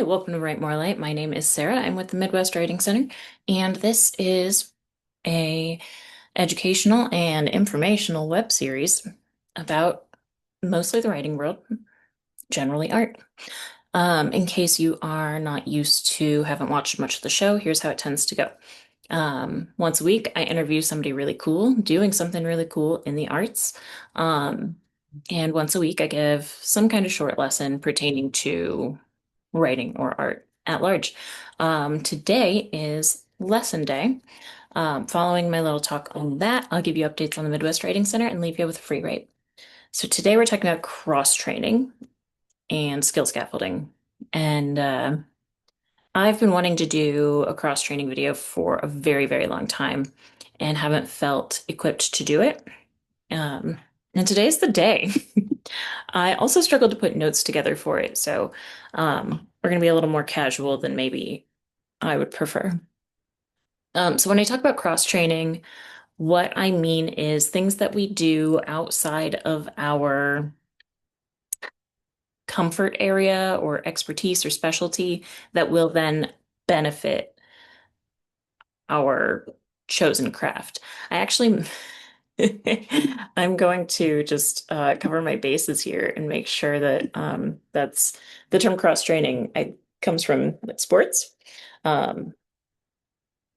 Hi, welcome to Write More Light. My name is Sarah. I'm with the Midwest Writing Center, and this is a educational and informational web series about mostly the writing world, generally art. In case you are not used to, haven't watched much of the show, here's how it tends to go. Once a week, I interview somebody really cool doing something really cool in the arts. Um, and once a week, I give some kind of short lesson pertaining to writing or art at large. Today is lesson day. Following my little talk on that, I'll give you updates on the Midwest Writing Center and leave you with a free write. So today we're talking about cross training and skill scaffolding. And I've been wanting to do a cross training video for a very, very long time and haven't felt equipped to do it. Um, and today's the day. I also struggled to put notes together for it, so we're going to be a little more casual than maybe I would prefer. So when I talk about cross training, what I mean is things that we do outside of our comfort area or expertise or specialty that will then benefit our chosen craft. I actually I'm going to just cover my bases here and make sure that that's the term cross training comes from sports. Um,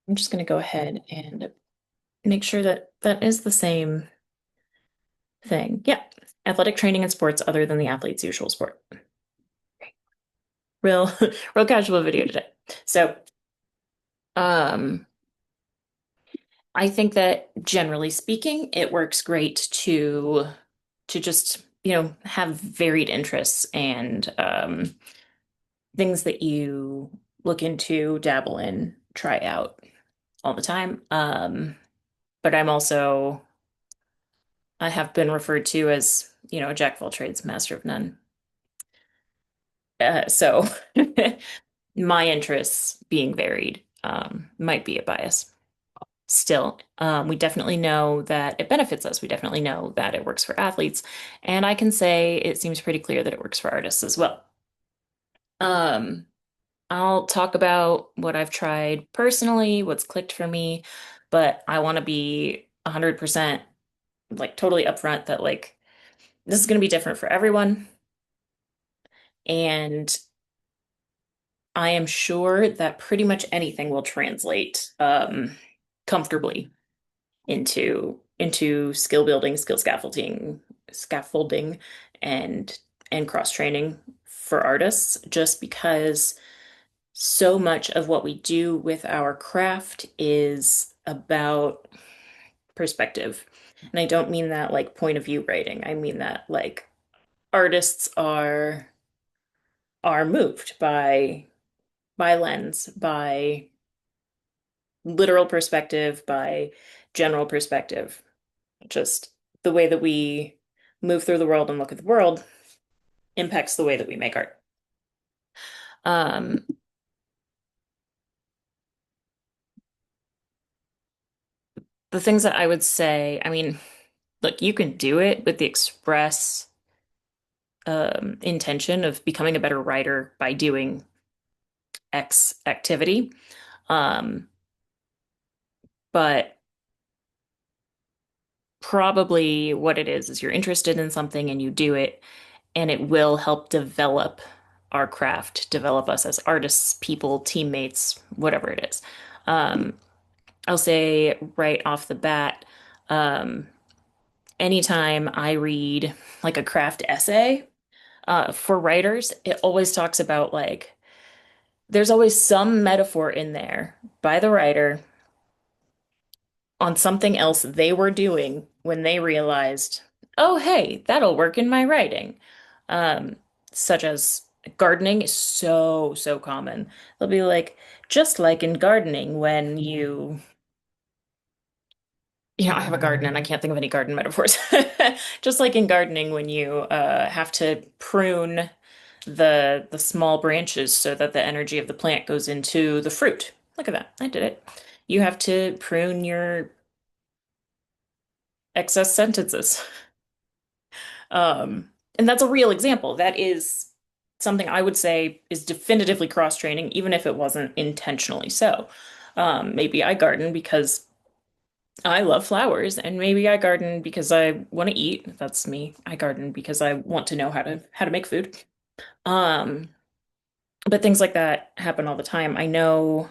I'm just going to go ahead and make sure that that is the same thing. Yeah, athletic training and sports other than the athlete's usual sport. Real, real casual video today. So, um, I think that generally speaking, it works great to just, have varied interests and things that you look into, dabble in, try out all the time. But I have been referred to as, a jack of all trades, master of none. So my interests being varied might be a bias. Still, we definitely know that it benefits us. We definitely know that it works for athletes. And I can say it seems pretty clear that it works for artists as well. Um, I'll talk about what I've tried personally, what's clicked for me, but I want to be 100% like totally upfront that like this is going to be different for everyone. And I am sure that pretty much anything will translate comfortably into skill building, skill scaffolding, and cross training for artists, just because so much of what we do with our craft is about perspective. And I don't mean that like point of view writing. I mean that like artists are moved by lens, by literal perspective, by general perspective. Just the way that we move through the world and look at the world impacts the way that we make art. Um, the things that I would say, I mean, look, you can do it with the express intention of becoming a better writer by doing X activity. Um, but probably what it is you're interested in something and you do it, and it will help develop our craft, develop us as artists, people, teammates, whatever it is. Um, I'll say right off the bat, um, anytime I read like a craft essay, for writers, it always talks about like there's always some metaphor in there by the writer on something else they were doing when they realized, oh, hey, that'll work in my writing. Um, Such as gardening is so, so common. They'll be like, just like in gardening, when I have a garden and I can't think of any garden metaphors. Just like in gardening, when you have to prune the small branches so that the energy of the plant goes into the fruit. Look at that. I did it. You have to prune your excess sentences. And that's a real example. That is something I would say is definitively cross training, even if it wasn't intentionally so. Maybe I garden because I love flowers, and maybe I garden because I want to eat. That's me. I garden because I want to know how to make food. Um, but things like that happen all the time. I know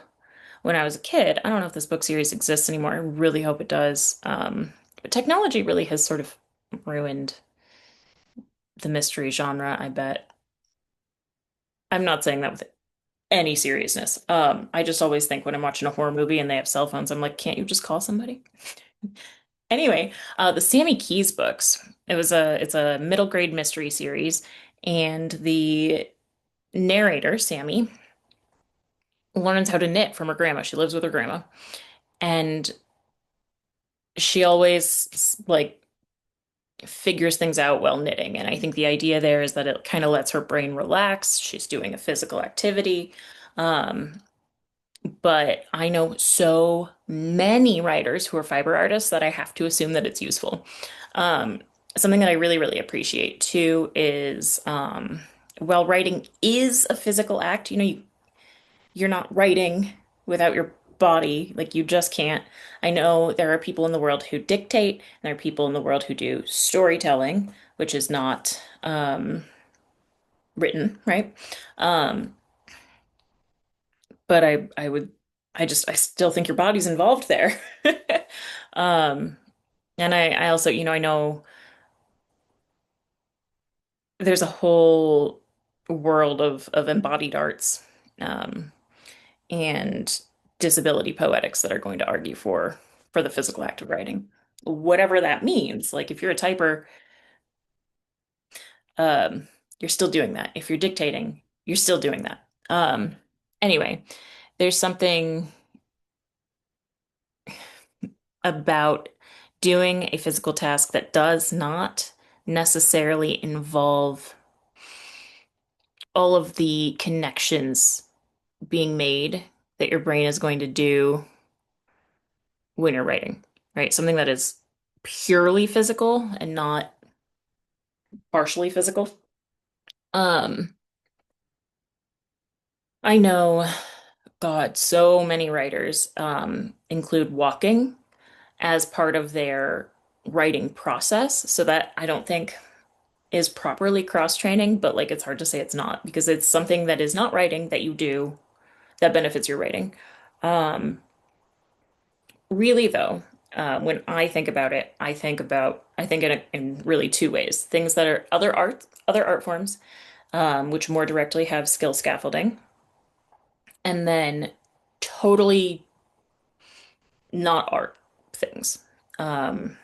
when I was a kid, I don't know if this book series exists anymore. I really hope it does. But technology really has sort of ruined the mystery genre, I bet. I'm not saying that with any seriousness. I just always think when I'm watching a horror movie and they have cell phones, I'm like, can't you just call somebody? Anyway, the Sammy Keys books. It's a middle grade mystery series, and the narrator, Sammy, learns how to knit from her grandma. She lives with her grandma, and she always like figures things out while knitting. And I think the idea there is that it kind of lets her brain relax. She's doing a physical activity. Um, but I know so many writers who are fiber artists that I have to assume that it's useful. Um, Something that I really, really appreciate too is while writing is a physical act, you're not writing without your body, like you just can't. I know there are people in the world who dictate, and there are people in the world who do storytelling, which is not written, right? Um, but I still think your body's involved there. Um, and I also, I know there's a whole world of embodied arts, um, and disability poetics that are going to argue for the physical act of writing, whatever that means. Like if you're a typer, um, you're still doing that. If you're dictating, you're still doing that. Anyway, there's something about doing a physical task that does not necessarily involve all of the connections being made that your brain is going to do when you're writing, right? Something that is purely physical and not partially physical. Um, I know, God, so many writers include walking as part of their writing process. So that I don't think is properly cross-training, but like it's hard to say it's not because it's something that is not writing that you do that benefits your writing. Um, Really though, when I think about it, I think in really two ways. Things that are other art forms, which more directly have skill scaffolding, and then totally not art things. Um,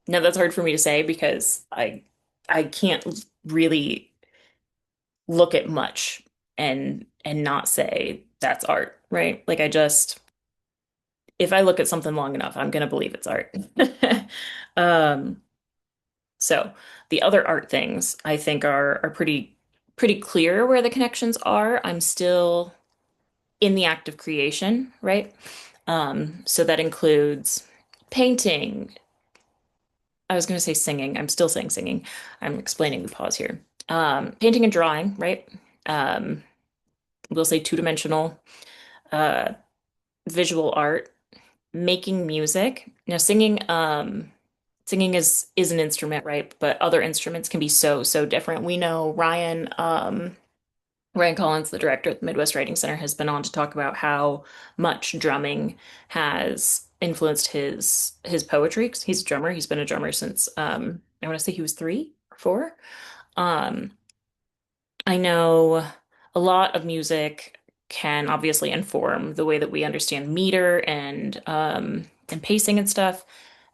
Now that's hard for me to say because I can't really look at much and not say that's art, right? Like I just if I look at something long enough, I'm gonna believe it's art. Um, so the other art things I think are pretty clear where the connections are. I'm still in the act of creation, right? So that includes painting. I was going to say singing. I'm still saying singing. I'm explaining the pause here. Painting and drawing, right? Um, we'll say two-dimensional uh, visual art, making music. Now, singing is an instrument, right? But other instruments can be so different. We know Ryan Collins, the director at the Midwest Writing Center, has been on to talk about how much drumming has influenced his poetry. 'Cause he's a drummer. He's been a drummer since I want to say he was 3 or 4. Um, I know a lot of music can obviously inform the way that we understand meter and pacing and stuff,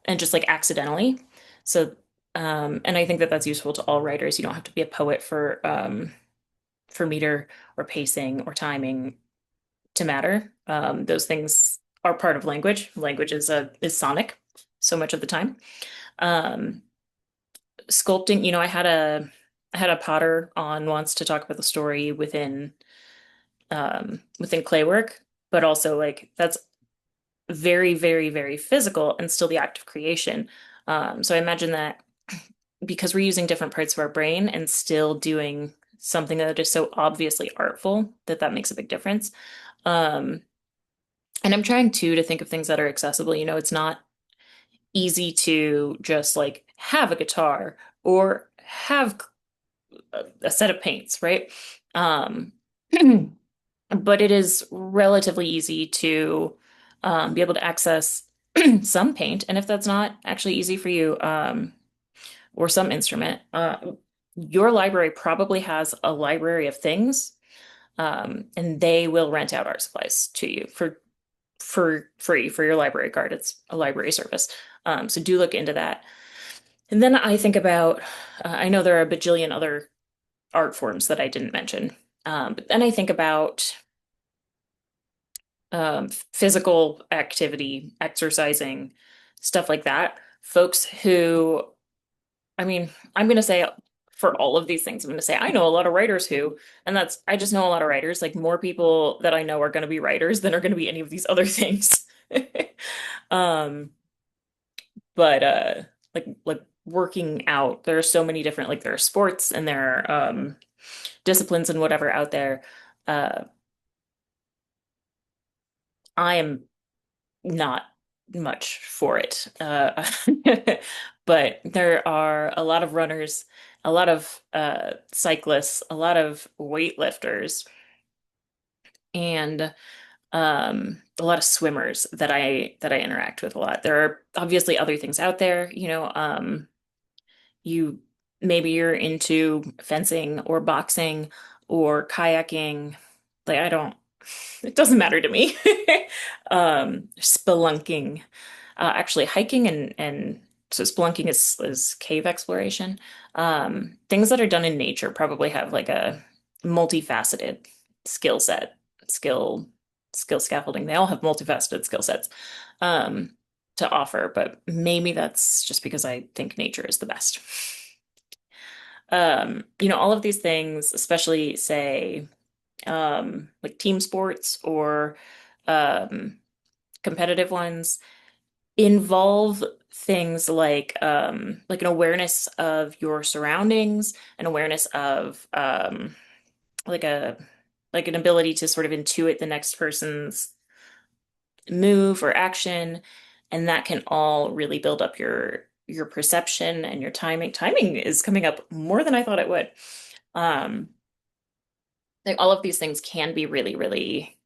and just like accidentally. So and I think that that's useful to all writers. You don't have to be a poet for meter or pacing or timing to matter. Those things are part of language. Language is sonic so much of the time. Um, Sculpting, I had a potter on once to talk about the story within clay work, but also like that's very physical and still the act of creation. So I imagine that because we're using different parts of our brain and still doing something that is so obviously artful that that makes a big difference. Um, and I'm trying too to think of things that are accessible. It's not easy to just like have a guitar or have a set of paints, right? Um, but it is relatively easy to be able to access some paint. And if that's not actually easy for you, or some instrument, your library probably has a library of things, and they will rent out art supplies to you for free for your library card. It's a library service. So do look into that. And then I think about, I know there are a bajillion other art forms that I didn't mention. But then I think about physical activity, exercising, stuff like that. Folks who, I mean, I'm going to say for all of these things, I'm going to say I know a lot of writers who, and I just know a lot of writers. Like more people that I know are going to be writers than are going to be any of these other things. Um, but like working out, there are so many different, like there are sports and there are disciplines and whatever out there. Uh, I am not much for it. But there are a lot of runners, a lot of cyclists, a lot of weightlifters, and a lot of swimmers that I interact with a lot. There are obviously other things out there, you maybe you're into fencing or boxing or kayaking. Like I don't, it doesn't matter to me. Spelunking, actually hiking and so spelunking is cave exploration. Things that are done in nature probably have like a multifaceted skill set, skill, skill scaffolding. They all have multifaceted skill sets. Um, to offer, but maybe that's just because I think nature is the best. All of these things, especially say like team sports or um, competitive ones, involve things like an awareness of your surroundings, an awareness of like a like an ability to sort of intuit the next person's move or action, and that can all really build up your perception and your timing. Timing is coming up more than I thought it would. Um, like all of these things can be really, really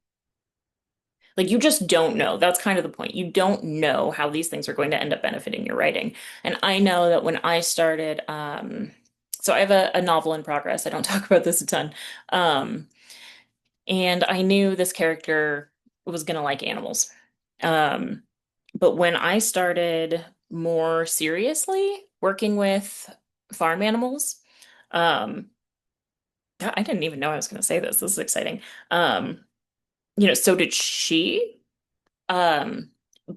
like you just don't know. That's kind of the point. You don't know how these things are going to end up benefiting your writing. And I know that when I started, so I have a novel in progress. I don't talk about this a ton. Um, and I knew this character was gonna like animals. Um, but when I started more seriously working with farm animals, um, God, I didn't even know I was gonna say this. This is exciting. Um, so did she. Um,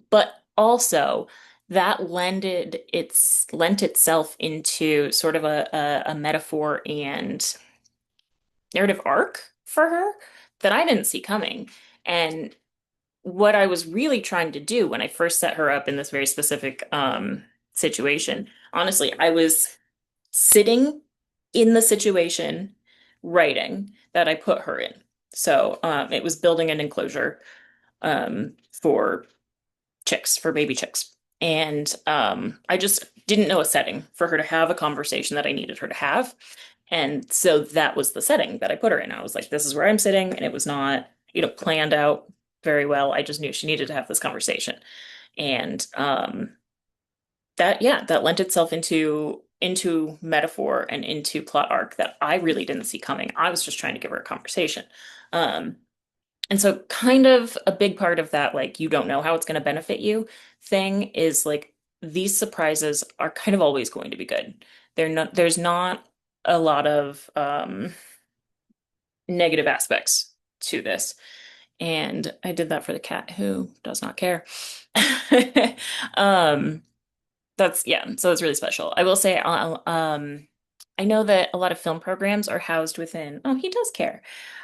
but also that lent itself into sort of a metaphor and narrative arc for her that I didn't see coming. And what I was really trying to do when I first set her up in this very specific situation, honestly, I was sitting in the situation writing that I put her in. So it was building an enclosure for chicks, for baby chicks. And I just didn't know a setting for her to have a conversation that I needed her to have. And so that was the setting that I put her in. I was like, this is where I'm sitting. And it was not, planned out very well. I just knew she needed to have this conversation. And that lent itself into metaphor and into plot arc that I really didn't see coming. I was just trying to give her a conversation. Um, and so kind of a big part of that, like you don't know how it's going to benefit you thing is like these surprises are kind of always going to be good. There's not a lot of negative aspects to this. And I did that for the cat who does not care. Um, that's yeah, so it's really special. I will say, I know that a lot of film programs are housed within, oh, he does care,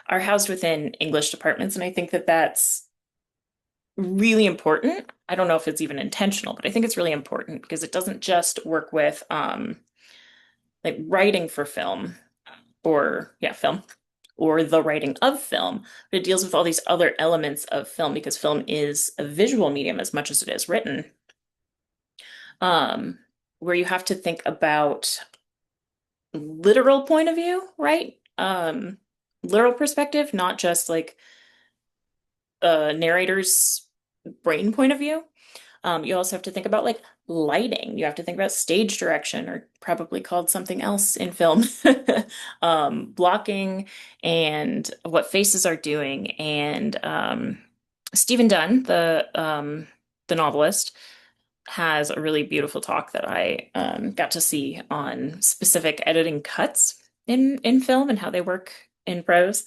are housed within English departments, and I think that that's really important. I don't know if it's even intentional, but I think it's really important because it doesn't just work with like writing for film. or yeah, film, or the writing of film, but it deals with all these other elements of film because film is a visual medium as much as it is written, um, where you have to think about literal point of view, right? Literal perspective, not just like a narrator's brain point of view. You also have to think about like lighting. You have to think about stage direction, or probably called something else in film, blocking and what faces are doing. And Stephen Dunn, the novelist, has a really beautiful talk that I got to see on specific editing cuts in film and how they work in prose.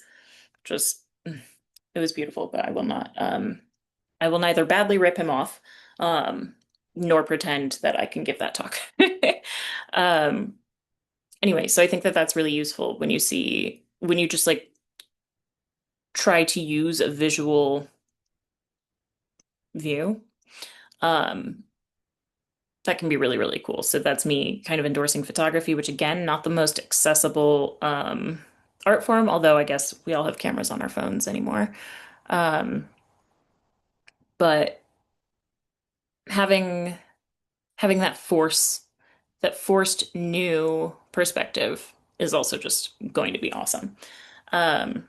Just it was beautiful, but I will neither badly rip him off, um, nor pretend that I can give that talk. Um, anyway, so I think that that's really useful when when you just like try to use a visual view. Um, that can be really, really cool. So that's me kind of endorsing photography, which again, not the most accessible art form, although I guess we all have cameras on our phones anymore. Um, but having having that forced new perspective is also just going to be awesome. Um,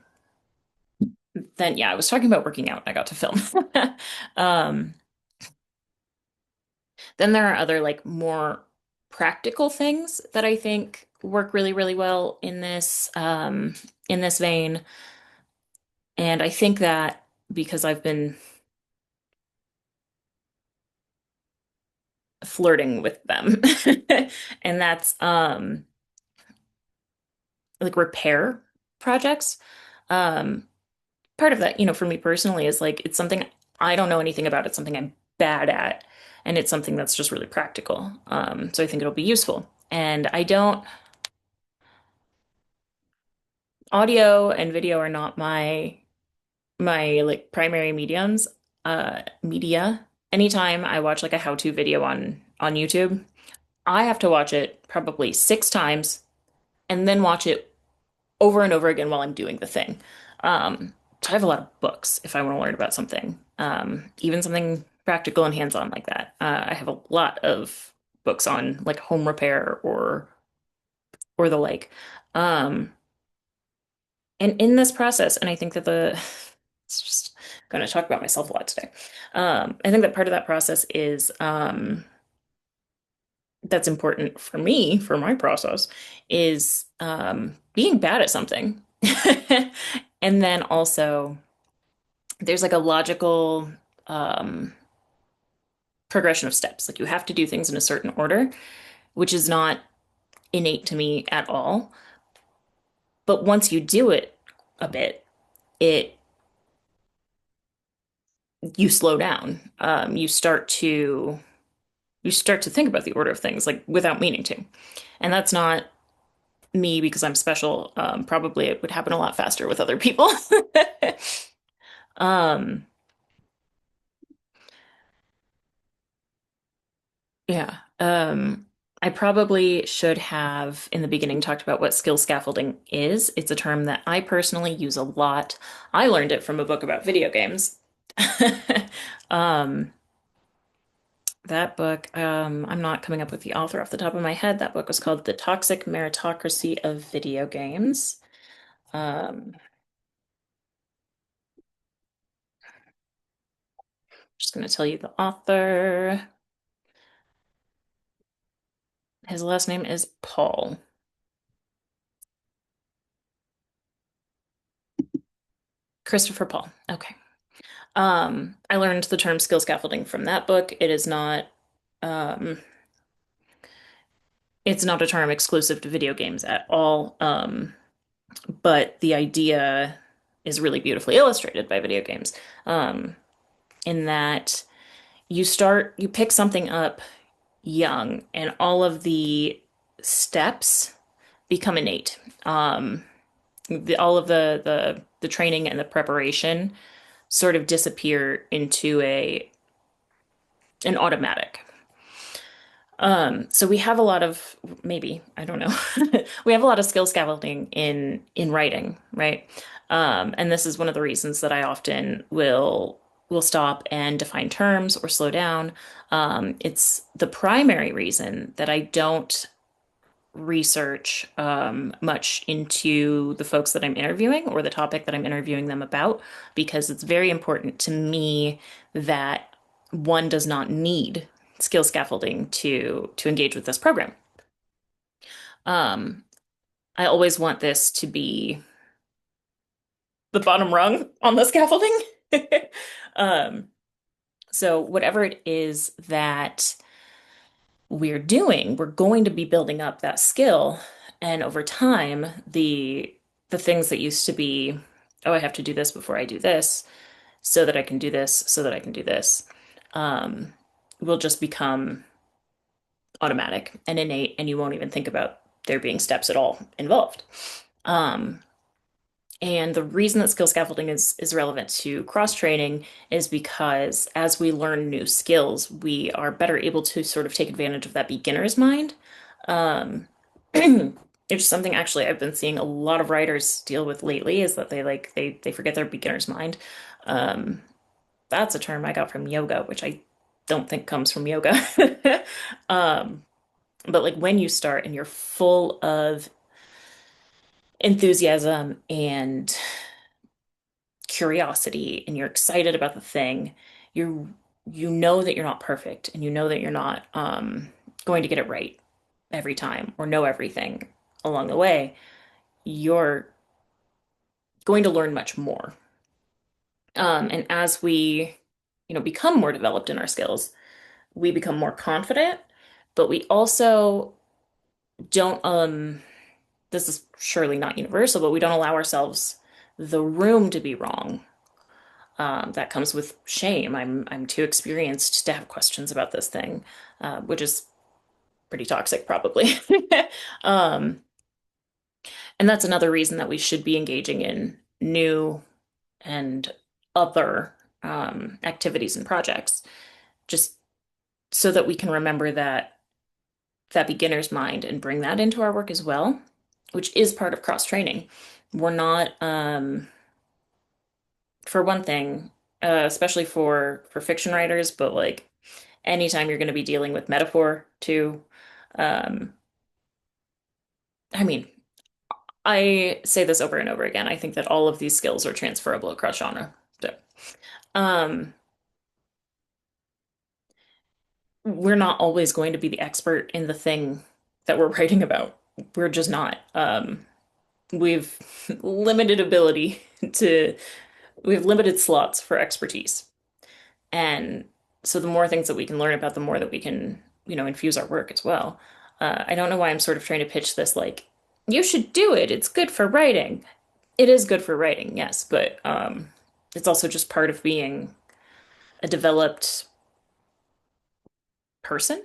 then yeah, I was talking about working out. I got to film. Um, then there are other like more practical things that I think work really, really well in this vein. And I think that because I've been flirting with them, and that's like repair projects. Um, part of that, for me personally is like it's something I don't know anything about. It's something I'm bad at, and it's something that's just really practical. So I think it'll be useful. And I don't, audio and video are not my like primary mediums, media. Anytime I watch like a how-to video on YouTube, I have to watch it probably 6 times and then watch it over and over again while I'm doing the thing. So I have a lot of books if I want to learn about something, even something practical and hands-on like that. I have a lot of books on like home repair or the like. Um, and in this process, and I think that the it's just going to talk about myself a lot today. I think that part of that process is that's important for me for my process is being bad at something. And then also there's like a logical um, progression of steps. Like you have to do things in a certain order, which is not innate to me at all. But once you do it a bit, it you slow down. You start to think about the order of things like without meaning to, and that's not me because I'm special. Probably it would happen a lot faster with other people. um, Yeah. I probably should have in the beginning talked about what skill scaffolding is. It's a term that I personally use a lot. I learned it from a book about video games. Um, that book, I'm not coming up with the author off the top of my head. That book was called The Toxic Meritocracy of Video Games. Um, just going to tell you the author. His last name is Paul. Christopher Paul. Okay. I learned the term skill scaffolding from that book. Um, it's not a term exclusive to video games at all. But the idea is really beautifully illustrated by video games. Um, in that you pick something up young, and all of the steps become innate. All of the training and the preparation sort of disappear into a an automatic. So we have a lot of maybe, I don't know. We have a lot of skill scaffolding in writing, right? And this is one of the reasons that I often will stop and define terms or slow down. It's the primary reason that I don't research much into the folks that I'm interviewing or the topic that I'm interviewing them about, because it's very important to me that one does not need skill scaffolding to engage with this program. Um, I always want this to be the bottom rung on the scaffolding. Um, so whatever it is that we're doing, we're going to be building up that skill. And over time, the things that used to be, oh, I have to do this before I do this, so that I can do this, so that I can do this, um, will just become automatic and innate, and you won't even think about there being steps at all involved. Um, and the reason that skill scaffolding is relevant to cross training is because as we learn new skills, we are better able to sort of take advantage of that beginner's mind. Um, it's something actually I've been seeing a lot of writers deal with lately is that they forget their beginner's mind. Um, that's a term I got from yoga, which I don't think comes from yoga. Um, but like when you start and you're full of enthusiasm and curiosity and you're excited about the thing, you know that you're not perfect and you know that you're not going to get it right every time or know everything along the way. You're going to learn much more. And as we, become more developed in our skills, we become more confident, but we also don't, this is surely not universal, but we don't allow ourselves the room to be wrong. That comes with shame. I'm too experienced to have questions about this thing, which is pretty toxic, probably. Um, and that's another reason that we should be engaging in new and other activities and projects, just so that we can remember that beginner's mind and bring that into our work as well, which is part of cross training. We're not, for one thing, especially for fiction writers, but like anytime you're going to be dealing with metaphor too. Um, I mean, I say this over and over again. I think that all of these skills are transferable across genre. So, um, we're not always going to be the expert in the thing that we're writing about. We're just not. We've limited ability to, we have limited slots for expertise. And so the more things that we can learn about, the more that we can, infuse our work as well. I don't know why I'm sort of trying to pitch this like, you should do it. It's good for writing. It is good for writing, yes, but it's also just part of being a developed person.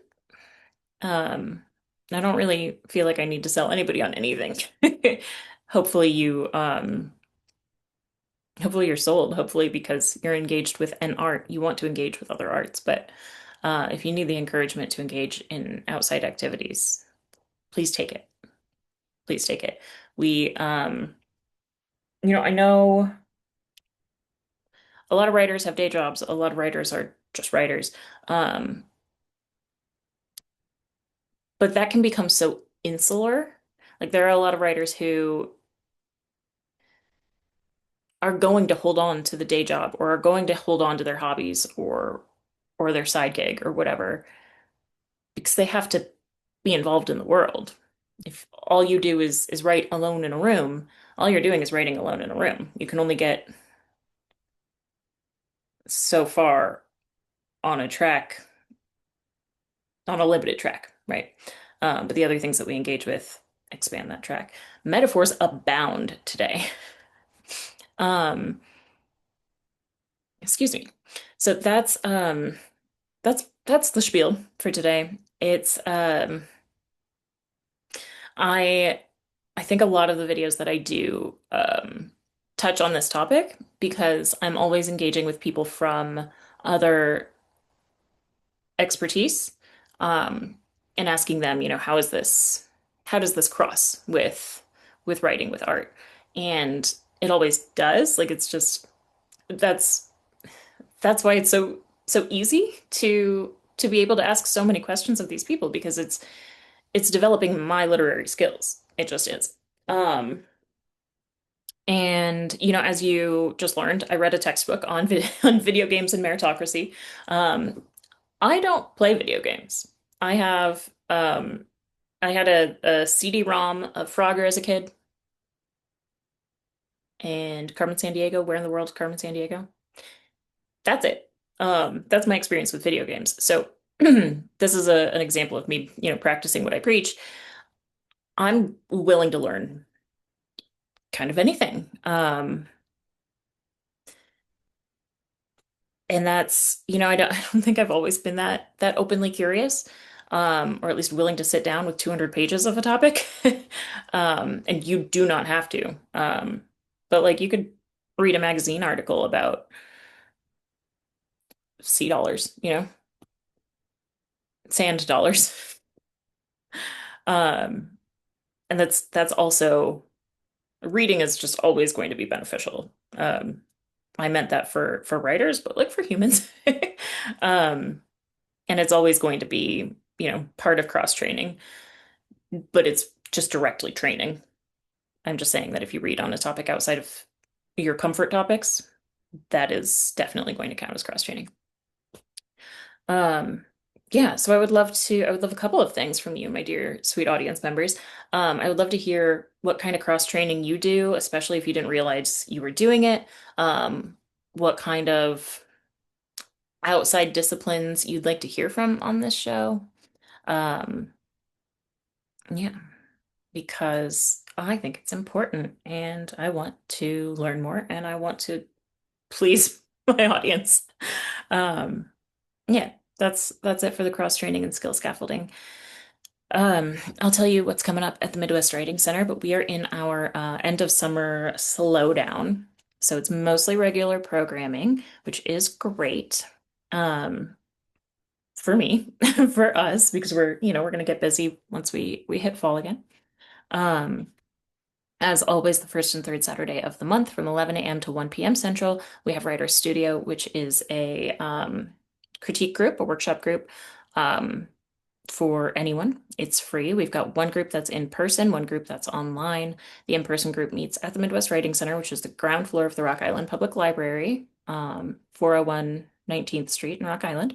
Um, I don't really feel like I need to sell anybody on anything. Hopefully hopefully you're sold. Hopefully because you're engaged with an art, you want to engage with other arts. But if you need the encouragement to engage in outside activities, please take it. Please take it. We, I know a lot of writers have day jobs. A lot of writers are just writers. Um, but that can become so insular. Like there are a lot of writers who are going to hold on to the day job or are going to hold on to their hobbies or their side gig or whatever because they have to be involved in the world. If all you do is write alone in a room, all you're doing is writing alone in a room. You can only get so far on a track, on a limited track, right? But the other things that we engage with expand that track. Metaphors abound today. Um, excuse me. So that's the spiel for today. It's I I think a lot of the videos that I do touch on this topic because I'm always engaging with people from other expertise. Um, and asking them, how does this cross with writing, with art? And it always does. Like it's just that's that's why it's so easy to be able to ask so many questions of these people because it's developing my literary skills. It just is. Um, and as you just learned, I read a textbook on on video games and meritocracy. Um, I don't play video games. I have I had a CD-ROM of Frogger as a kid and Carmen Sandiego. Where in the world is Carmen Sandiego? That's it. That's my experience with video games. So this is an example of me, practicing what I preach. I'm willing to learn kind of anything. And that's, I don't think I've always been that openly curious, or at least willing to sit down with 200 pages of a topic. And you do not have to. But like you could read a magazine article about sea dollars, sand dollars. Um, and that's also reading is just always going to be beneficial. I meant that for writers, but like for humans. Um, and it's always going to be, part of cross training, but it's just directly training. I'm just saying that if you read on a topic outside of your comfort topics, that is definitely going to count as cross training. Um, yeah, so I would love a couple of things from you, my dear sweet audience members. I would love to hear what kind of cross training you do, especially if you didn't realize you were doing it. What kind of outside disciplines you'd like to hear from on this show. Um, yeah, because I think it's important and I want to learn more and I want to please my audience. Um, yeah, that's it for the cross training and skill scaffolding. I'll tell you what's coming up at the Midwest Writing Center, but we are in our end of summer slowdown. So it's mostly regular programming, which is great. Um, for me, for us, because we're going to get busy once we hit fall again. Um, as always, the first and third Saturday of the month from 11 a.m. to 1 p.m. Central, we have Writer Studio, which is a critique group, a workshop group um, for anyone. It's free. We've got one group that's in person, one group that's online. The in-person group meets at the Midwest Writing Center, which is the ground floor of the Rock Island Public Library, 401 19th Street in Rock Island.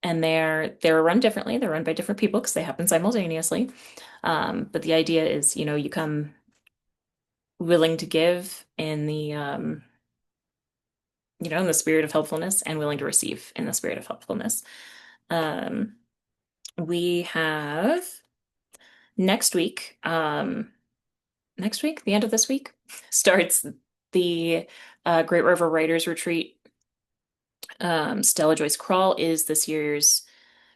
And they're run differently. They're run by different people because they happen simultaneously. But the idea is, you come willing to give in in the spirit of helpfulness and willing to receive in the spirit of helpfulness. Um, we have next week, the end of this week, starts the Great River Writers Retreat. Stella Joyce Crawl is this year's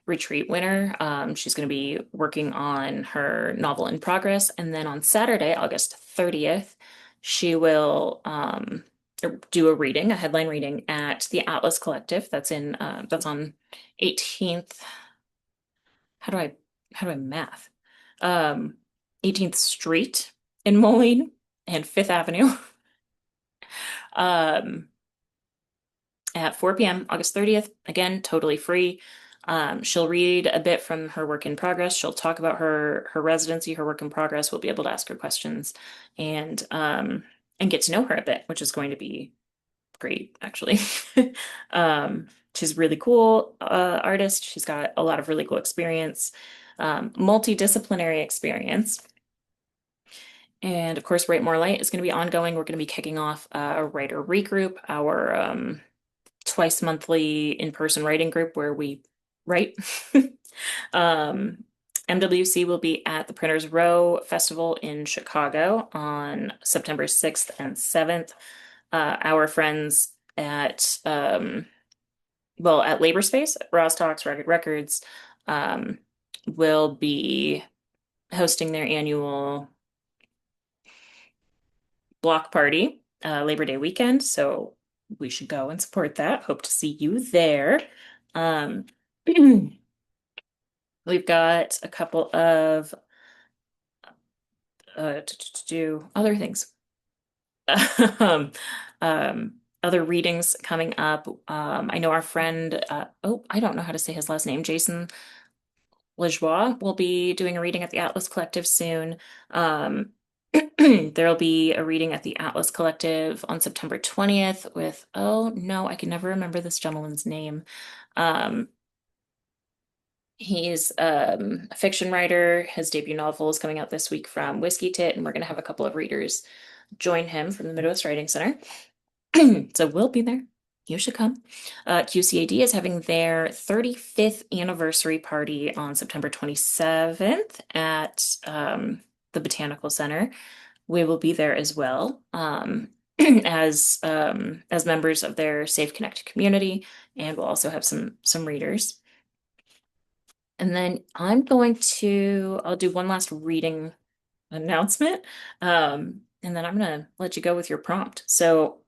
retreat winner. She's going to be working on her novel in progress. And then on Saturday, August 30th, she will do a headline reading at the Atlas Collective. That's on 18th. How do I math? Um, 18th Street in Moline and 5th Avenue. Um, at 4 p.m. August 30th. Again, totally free. She'll read a bit from her work in progress. She'll talk about her residency, her work in progress. We'll be able to ask her questions and get to know her a bit, which is going to be great, actually. She's a really cool artist. She's got a lot of really cool experience, multidisciplinary experience. And of course, Write More Light is going to be ongoing. We're going to be kicking off a writer regroup, our twice monthly in-person writing group where we write. um, MWC will be at the Printers Row Festival in Chicago on September 6th and 7th. Our friends at Labor Space, Ross Talks, Rugged Records, will be hosting their annual block party Labor Day weekend. So we should go and support that. Hope to see you there. Um, We've got a couple of to do other things. um, Other readings coming up. I know our friend, oh, I don't know how to say his last name, Jason Lajoie will be doing a reading at the Atlas Collective soon. Um, there'll be a reading at the Atlas Collective on September 20th with, oh no, I can never remember this gentleman's name. Um, he's a fiction writer. His debut novel is coming out this week from Whiskey Tit, and we're going to have a couple of readers join him from the Midwest Writing Center. So we'll be there. You should come. QCAD is having their 35th anniversary party on September 27th at the Botanical Center. We will be there as well, as members of their Safe Connect community, and we'll also have some readers. And then I'll do one last reading announcement, and then I'm gonna let you go with your prompt. So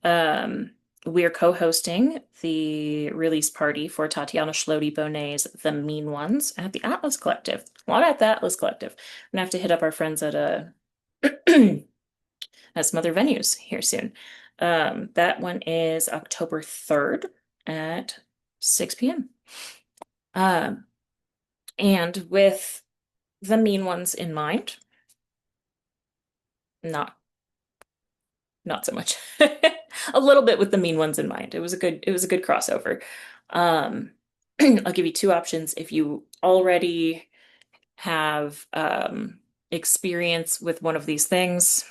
Um, we are co-hosting the release party for Tatiana Schlody-Bonet's The Mean Ones at the Atlas Collective. Not at the Atlas Collective. We're gonna have to hit up our friends at at some other venues here soon. That one is October 3rd at 6 p.m. Um, and with The Mean Ones in mind, not not so much. A little bit with The Mean Ones in mind. It was a good crossover. Um, I'll give you two options. If you already have experience with one of these things,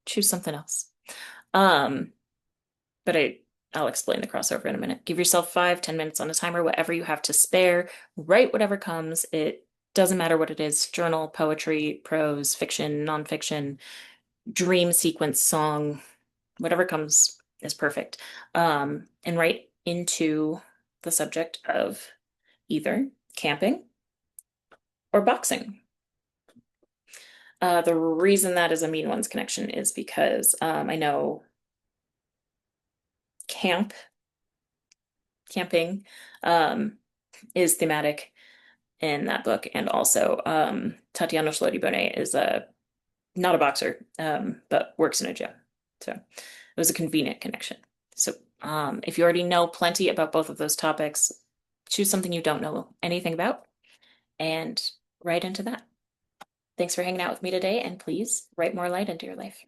choose something else. Um, but I'll explain the crossover in a minute. Give yourself 5, 10 minutes on a timer, whatever you have to spare. Write whatever comes. It doesn't matter what it is, journal, poetry, prose, fiction, nonfiction, dream sequence, song, whatever comes is perfect. And write into the subject of either camping or boxing. The reason that is a Mean Ones connection is because I know camping um, is thematic in that book, and also Tatiana Schlody-Bonet is not a boxer, but works in a gym. So it was a convenient connection. So if you already know plenty about both of those topics, choose something you don't know anything about and write into that. Thanks for hanging out with me today, and please write more light into your life.